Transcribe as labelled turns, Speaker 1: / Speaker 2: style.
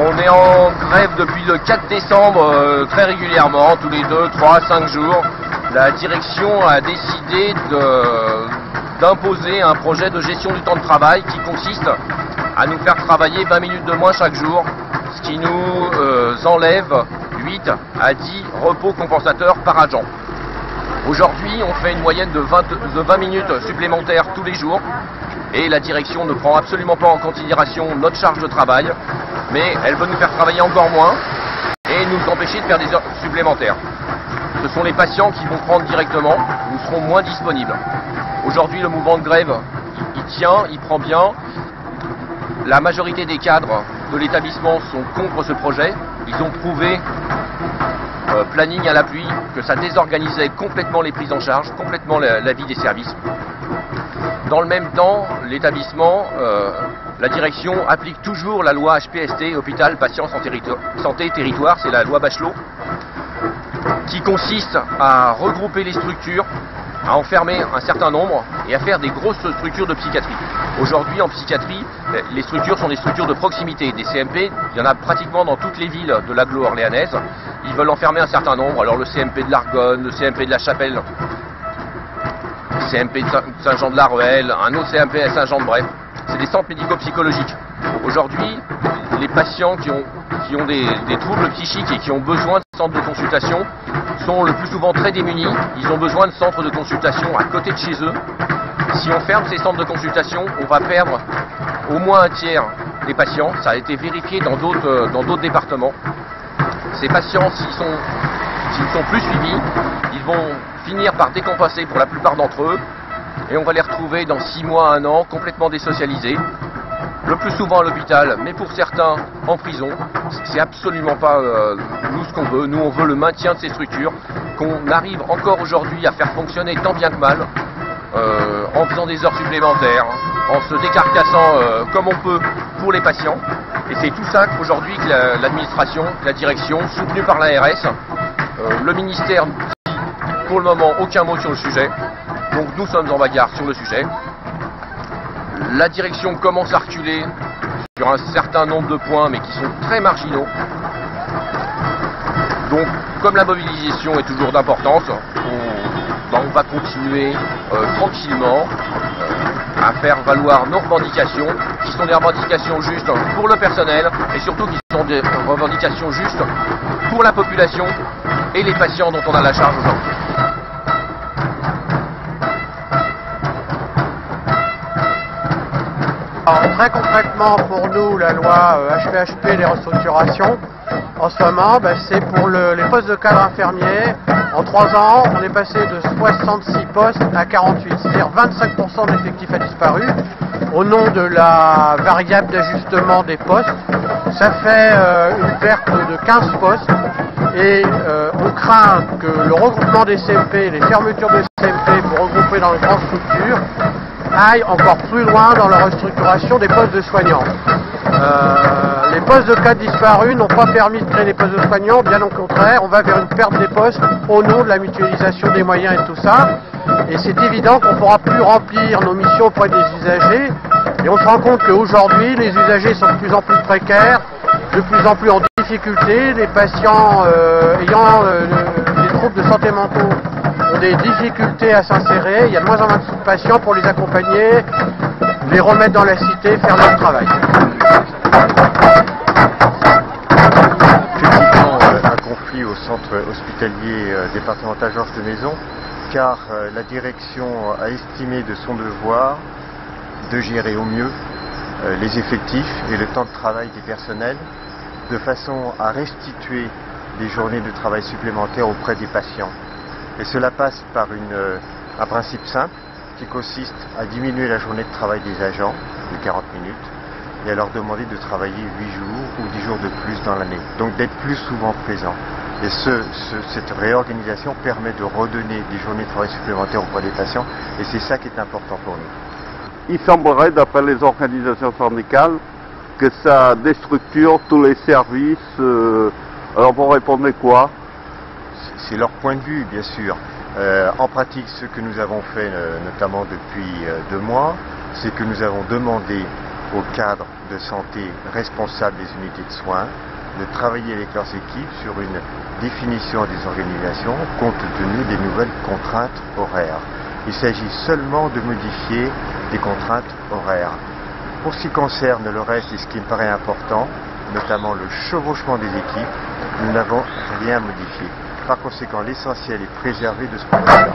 Speaker 1: On est en grève depuis le 4 décembre, très régulièrement, tous les 2, 3, 5 jours. La direction a décidé d'imposer un projet de gestion du temps de travail qui consiste à nous faire travailler 20 minutes de moins chaque jour, ce qui nous enlève 8 à 10 repos compensateurs par agent. Aujourd'hui, on fait une moyenne de 20 minutes supplémentaires tous les jours et la direction ne prend absolument pas en considération notre charge de travail, mais elle veut nous faire travailler encore moins et nous empêcher de faire des heures supplémentaires. Ce sont les patients qui vont prendre directement, nous serons moins disponibles. Aujourd'hui, le mouvement de grève, il tient, il prend bien. La majorité des cadres de l'établissement sont contre ce projet. Ils ont prouvé, planning à l'appui, que ça désorganisait complètement les prises en charge, complètement la vie des services. Dans le même temps, l'établissement, la direction applique toujours la loi HPST, Hôpital, Patient, Santé, Territoire, c'est la loi Bachelot, qui consiste à regrouper les structures, à enfermer un certain nombre et à faire des grosses structures de psychiatrie. Aujourd'hui, en psychiatrie, les structures sont des structures de proximité. Des CMP, il y en a pratiquement dans toutes les villes de l'agglo orléanaise. Ils veulent enfermer un certain nombre. Alors le CMP de l'Argonne, le CMP de la Chapelle, le CMP de Saint-Jean-de-la-Ruelle, un autre CMP à Saint-Jean-de-Bray. C'est des centres médico-psychologiques. Aujourd'hui, les patients qui ont des troubles psychiques et qui ont besoin de centres de consultation sont le plus souvent très démunis. Ils ont besoin de centres de consultation à côté de chez eux. Si on ferme ces centres de consultation, on va perdre au moins un tiers des patients. Ça a été vérifié dans d'autres départements. Ces patients, s'ils ne sont plus suivis, ils vont finir par décompenser pour la plupart d'entre eux. Et on va les retrouver dans 6 mois, 1 an, complètement désocialisés. Le plus souvent à l'hôpital, mais pour certains en prison. C'est absolument pas nous ce qu'on veut. Nous, on veut le maintien de ces structures, qu'on arrive encore aujourd'hui à faire fonctionner tant bien que mal, en faisant des heures supplémentaires, en se décarcassant comme on peut pour les patients. Et c'est tout ça qu'aujourd'hui que l'administration, la direction, soutenue par l'ARS, le ministère dit pour le moment aucun mot sur le sujet. Donc nous sommes en bagarre sur le sujet. La direction commence à reculer sur un certain nombre de points, mais qui sont très marginaux. Donc, comme la mobilisation est toujours d'importance, on va continuer tranquillement à faire valoir nos revendications, qui sont des revendications justes pour le personnel, et surtout qui sont des revendications justes pour la population et les patients dont on a la charge aujourd'hui.
Speaker 2: Alors, très concrètement, pour nous, la loi HPHP, les restructurations, en ce moment, c'est pour les postes de cadre infirmiers. En 3 ans, on est passé de 66 postes à 48, c'est-à-dire 25% de l'effectif a disparu. Au nom de la variable d'ajustement des postes, ça fait une perte de 15 postes. Et on craint que le regroupement des CMP, les fermetures de CMP pour regrouper dans les grandes structures, aille encore plus loin dans la restructuration des postes de soignants. Les postes de cadre disparus n'ont pas permis de créer des postes de soignants, bien au contraire, on va vers une perte des postes au nom de la mutualisation des moyens et tout ça. Et c'est évident qu'on ne pourra plus remplir nos missions auprès des usagers. Et on se rend compte qu'aujourd'hui, les usagers sont de plus en plus précaires, de plus en plus en difficulté. Les patients ayant des troubles de santé mentaux ont des difficultés à s'insérer. Il y a de moins en moins de patients pour les accompagner, les remettre dans la cité, faire leur travail.
Speaker 3: Effectivement, un conflit au centre hospitalier départemental Georges de Maison, car la direction a estimé de son devoir de gérer au mieux les effectifs et le temps de travail des personnels, de façon à restituer des journées de travail supplémentaires auprès des patients. Et cela passe par un principe simple qui consiste à diminuer la journée de travail des agents de 40 minutes et à leur demander de travailler 8 jours ou 10 jours de plus dans l'année. Donc d'être plus souvent présents. Et cette réorganisation permet de redonner des journées de travail supplémentaires auprès des patients et c'est ça qui est important pour nous.
Speaker 4: Il semblerait, d'après les organisations syndicales, que ça déstructure tous les services. Alors vous répondez quoi?
Speaker 3: C'est leur point de vue, bien sûr. En pratique, ce que nous avons fait, notamment depuis 2 mois, c'est que nous avons demandé aux cadres de santé responsables des unités de soins de travailler avec leurs équipes sur une définition des organisations compte tenu des nouvelles contraintes horaires. Il s'agit seulement de modifier des contraintes horaires. Pour ce qui concerne le reste et ce qui me paraît important, notamment le chevauchement des équipes, nous n'avons rien modifié. Par conséquent, l'essentiel est préservé de ce point de vue-là.